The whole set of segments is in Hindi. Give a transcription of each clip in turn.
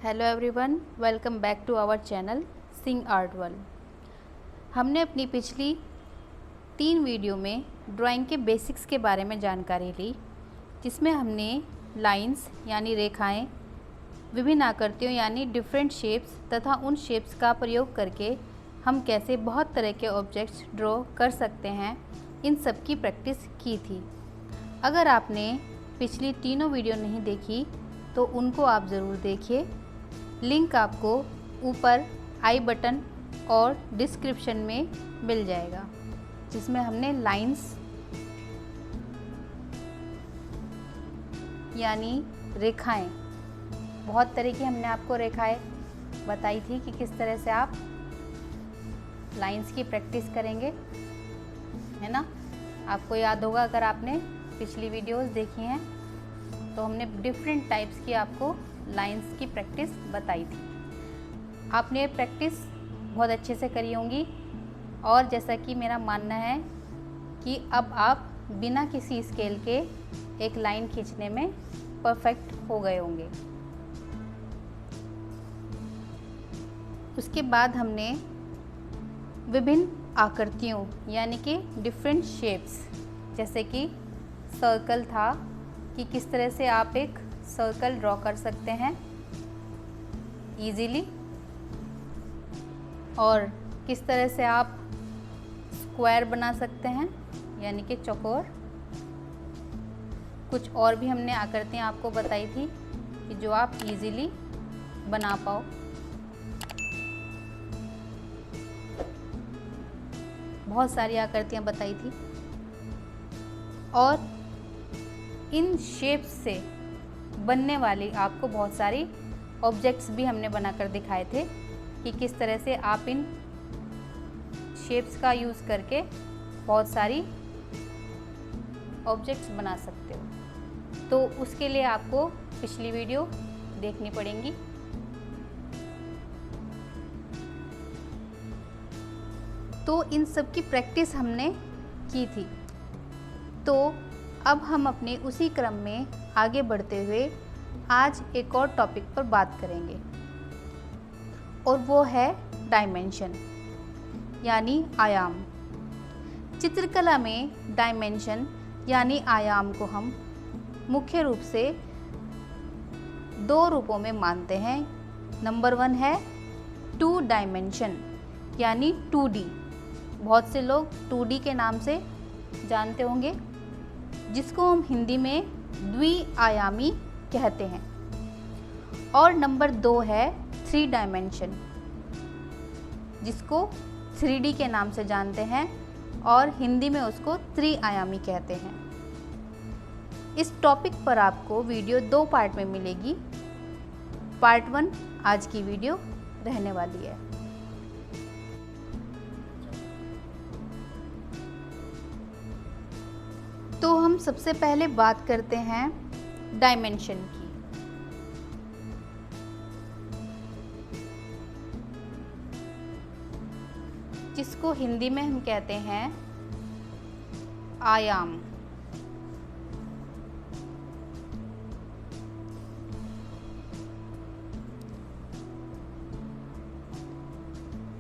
Hello everyone, welcome back to our channel sing art world. हमने अपनी पिछली 3 वीडियो में ड्राइंग के बेसिक्स के बारे में जानकारी ली, जिसमें हमने लाइंस यानी रेखाएं, विभिन्न आकृतियों यानी डिफरेंट शेप्स तथा उन शेप्स का प्रयोग करके हम कैसे बहुत तरह के ऑब्जेक्ट्स ड्रॉ कर सकते हैं, इन सब की प्रैक्टिस की थी। अगर आपने पिछली तीनों वीडियो नहीं देखी तो उनको आप ज़रूर देखिए। लिंक आपको ऊपर आई बटन और डिस्क्रिप्शन में मिल जाएगा, जिसमें हमने लाइंस यानी रेखाएं, बहुत तरह की हमने आपको रेखाएं बताई थी कि किस तरह से आप लाइंस की प्रैक्टिस करेंगे, है ना। आपको याद होगा अगर आपने पिछली वीडियोस देखी हैं तो हमने डिफरेंट टाइप्स की आपको लाइंस की प्रैक्टिस बताई थी। आपने ये प्रैक्टिस बहुत अच्छे से करी होंगी और जैसा कि मेरा मानना है कि अब आप बिना किसी स्केल के एक लाइन खींचने में परफेक्ट हो गए होंगे। उसके बाद हमने विभिन्न आकृतियों यानी कि डिफरेंट शेप्स, जैसे कि सर्कल था कि किस तरह से आप एक सर्कल ड्रॉ कर सकते हैं इजीली, और किस तरह से आप स्क्वायर बना सकते हैं यानी कि चौकोर। कुछ और भी हमने आकृतियाँ आपको बताई थी कि जो आप इजीली बना पाओ। बहुत सारी आकृतियाँ बताई थी और इन शेप्स से बनने वाली आपको बहुत सारी ऑब्जेक्ट्स भी हमने बनाकर दिखाए थे कि किस तरह से आप इन शेप्स का यूज़ करके बहुत सारी ऑब्जेक्ट्स बना सकते हो। तो उसके लिए आपको पिछली वीडियो देखनी पड़ेगी। तो इन सब की प्रैक्टिस हमने की थी। तो अब हम अपने उसी क्रम में आगे बढ़ते हुए आज एक और टॉपिक पर बात करेंगे, और वो है डायमेंशन यानी आयाम। चित्रकला में डायमेंशन यानी आयाम को हम मुख्य रूप से 2 रूपों में मानते हैं। नंबर 1 है 2 डायमेंशन यानी 2D। बहुत से लोग 2D के नाम से जानते होंगे, जिसको हम हिंदी में द्विआयामी कहते हैं। और नंबर 2 है 3 डायमेंशन, जिसको 3D के नाम से जानते हैं और हिंदी में उसको त्रिआयामी कहते हैं। इस टॉपिक पर आपको वीडियो 2 पार्ट में मिलेगी। पार्ट 1 आज की वीडियो रहने वाली है। तो हम सबसे पहले बात करते हैं डायमेंशन की। जिसको हिंदी में हम कहते हैं आयाम।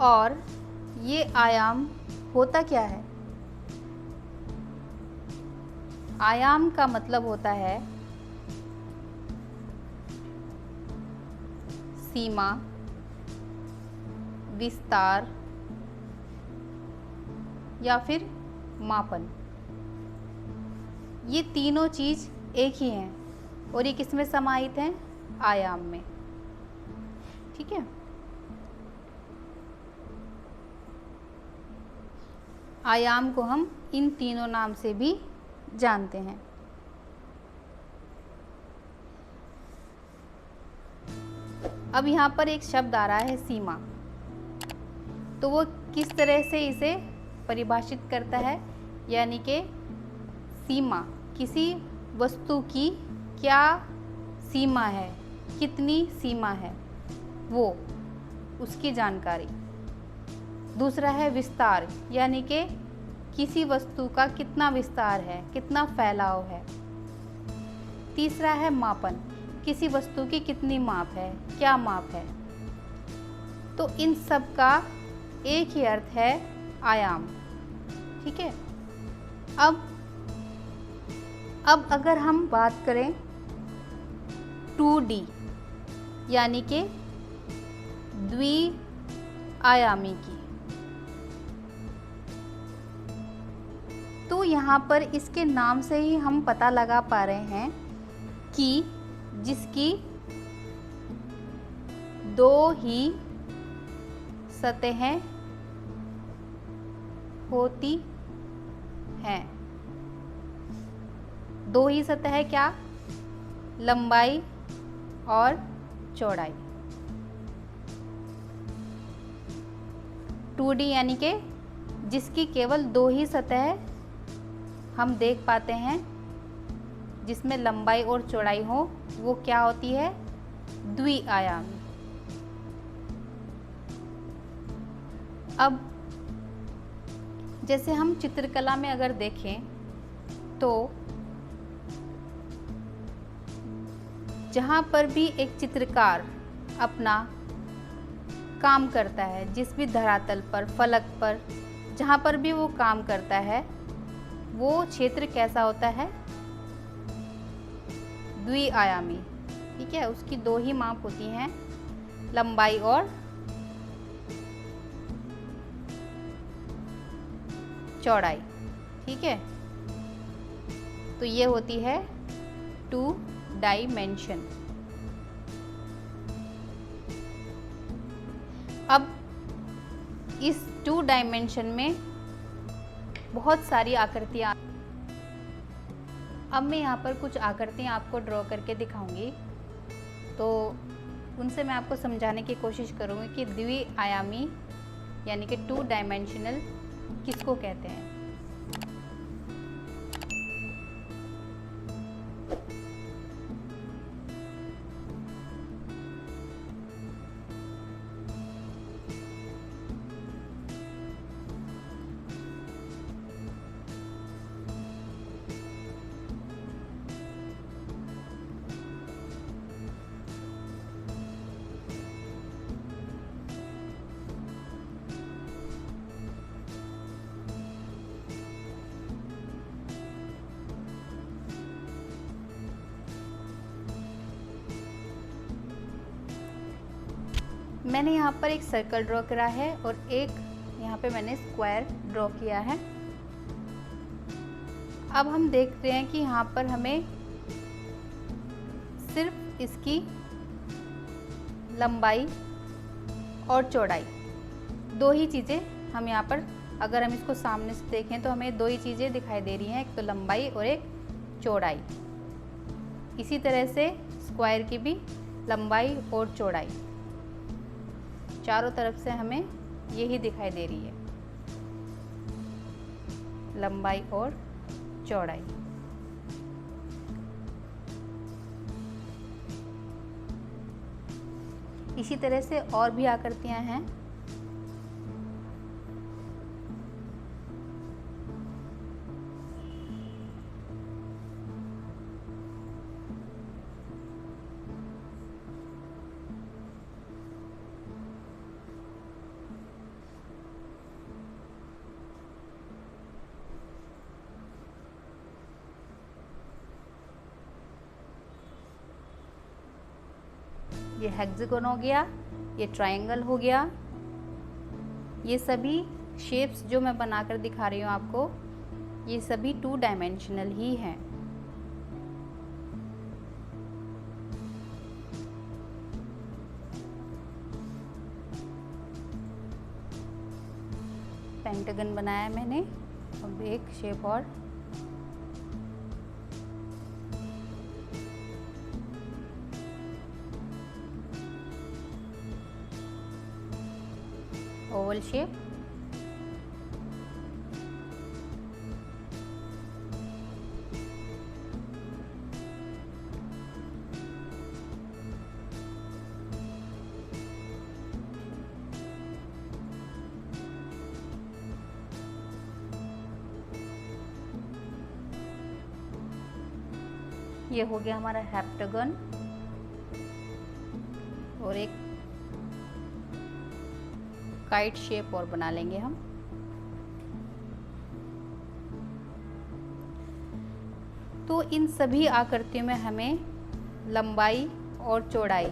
और ये आयाम होता क्या है? आयाम का मतलब होता है सीमा, विस्तार या फिर मापन। ये तीनों चीज़ एक ही हैं और ये किस में समाहित हैं? आयाम में। ठीक है। आयाम को हम इन तीनों नाम से भी जानते हैं। अब यहाँ पर एक शब्द आ रहा है सीमा, तो वो किस तरह से इसे परिभाषित करता है, यानी कि सीमा किसी वस्तु की क्या सीमा है, कितनी सीमा है, वो उसकी जानकारी। दूसरा है विस्तार, यानी कि किसी वस्तु का कितना विस्तार है, कितना फैलाव है। तीसरा है मापन, किसी वस्तु की कितनी माप है, क्या माप है। तो इन सब का एक ही अर्थ है, आयाम। ठीक है। अब अगर हम बात करें 2D यानी कि द्विआयामी की, तो यहाँ पर इसके नाम से ही हम पता लगा पा रहे हैं कि जिसकी दो ही सतहें होती हैं। दो ही सतह क्या, लंबाई और चौड़ाई। 2D यानी कि जिसकी केवल दो ही सतह हम देख पाते हैं, जिसमें लंबाई और चौड़ाई हो, वो क्या होती है, द्विआयामी। अब जैसे हम चित्रकला में अगर देखें तो जहाँ पर भी एक चित्रकार अपना काम करता है, जिस भी धरातल पर, फलक पर, जहाँ पर भी वो काम करता है, वो क्षेत्र कैसा होता है, द्विआयामी। ठीक है। उसकी दो ही माप होती हैं, लंबाई और चौड़ाई। ठीक है। तो ये होती है 2 डायमेंशन। अब इस 2 डायमेंशन में बहुत सारी आकृतियाँ, अब मैं यहाँ पर कुछ आकृतियाँ आपको ड्रॉ करके दिखाऊंगी, तो उनसे मैं आपको समझाने की कोशिश करूँगी कि द्विआयामी यानी कि 2 डायमेंशनल किसको कहते हैं। मैंने यहाँ पर एक सर्कल ड्रॉ करा है और एक यहाँ पे मैंने स्क्वायर ड्रॉ किया है। अब हम देख रहे हैं कि यहाँ पर हमें सिर्फ इसकी लंबाई और चौड़ाई, दो ही चीज़ें हम यहाँ पर, अगर हम इसको सामने से देखें तो हमें दो ही चीज़ें दिखाई दे रही हैं, एक तो लंबाई और एक चौड़ाई। इसी तरह से स्क्वायर की भी लंबाई और चौड़ाई, चारों तरफ से हमें यही दिखाई दे रही है, लंबाई और चौड़ाई। इसी तरह से और भी आकृतियां हैं। ये हेक्सागन हो गया, ये ट्रायंगल हो गया। ये सभी शेप्स जो मैं बनाकर दिखा रही हूँ आपको, ये सभी 2 डायमेंशनल ही हैं। पेंटागन बनाया मैंने। अब एक शेप और, ओवल शेप, ये हो गया हमारा हेप्टागन। और एक काइट शेप और बना लेंगे हम। तो इन सभी आकृतियों में हमें लंबाई और चौड़ाई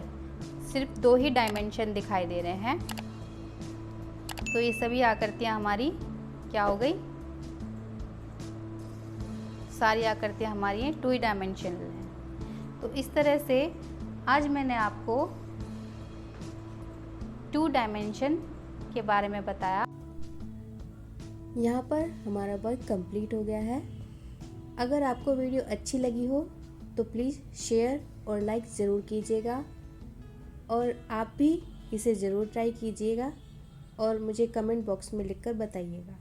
सिर्फ 2 ही डायमेंशन दिखाई दे रहे हैं। तो ये सभी आकृतियाँ हमारी क्या हो गई, सारी आकृतियाँ हमारी 2 डायमेंशनल हैं। तो इस तरह से आज मैंने आपको 2 डायमेंशन के बारे में बताया। यहाँ पर हमारा वर्क कंप्लीट हो गया है। अगर आपको वीडियो अच्छी लगी हो तो प्लीज़ शेयर और लाइक ज़रूर कीजिएगा, और आप भी इसे ज़रूर ट्राई कीजिएगा और मुझे कमेंट बॉक्स में लिखकर बताइएगा।